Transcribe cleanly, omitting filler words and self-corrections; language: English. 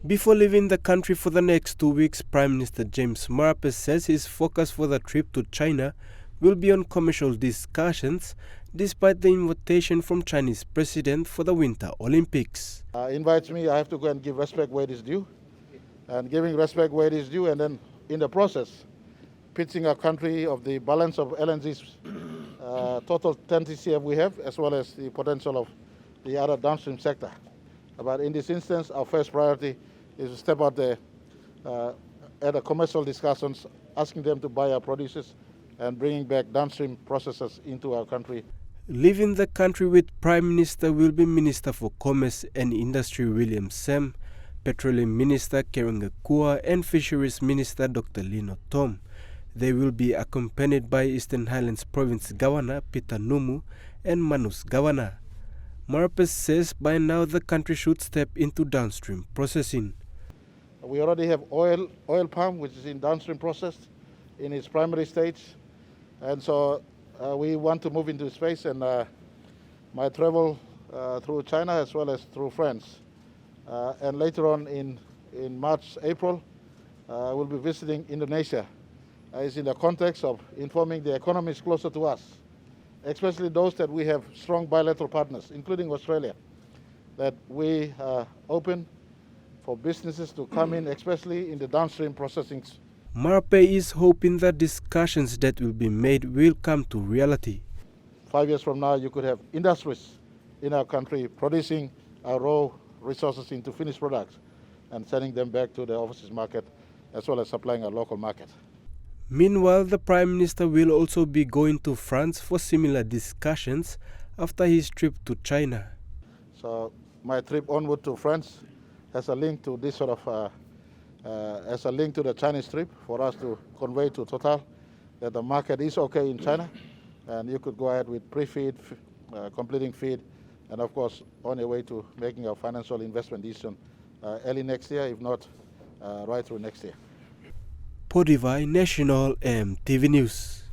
Before leaving the country for the next 2 weeks, Prime Minister James Marape says his focus for the trip to China will be on commercial discussions, despite the invitation from Chinese President for the Winter Olympics. Invites me, I have to go and give respect where it is due. And giving respect where it is due, and then in the process, pitching our country of the balance of LNG's total 10 TCF we have, as well as the potential of the other downstream sector. But in this instance, our first priority is to step out there at the commercial discussions, asking them to buy our producers and bringing back downstream processors into our country. Leaving the country with Prime Minister will be Minister for Commerce and Industry William Sam, Petroleum Minister Karen Gakua, and Fisheries Minister Dr. Lino Tom. They will be accompanied by Eastern Highlands Province Governor Peter Numu and Manus Governor. Marape says by now the country should step into downstream processing. We already have oil palm, which is in downstream process in its primary stage. And so we want to move into space, and my travel through China as well as through France. And later on in March, April, we'll be visiting Indonesia. It's in the context of informing the economies closer to us, especially those that we have strong bilateral partners, including Australia, that we are open for businesses to come in, especially in the downstream processing. Marape is hoping that discussions that will be made will come to reality. 5 years from now, you could have industries in our country producing our raw resources into finished products and sending them back to the overseas market, as well as supplying our local market. Meanwhile, the Prime Minister will also be going to France for similar discussions after his trip to China. So my trip onward to France has a link to this sort of, as a link to the Chinese trip, for us to convey to Total that the market is okay in China, and you could go ahead with pre-feed, completing feed, and of course on your way to making a financial investment decision early next year, if not right through next year. Podivai National EMTV News.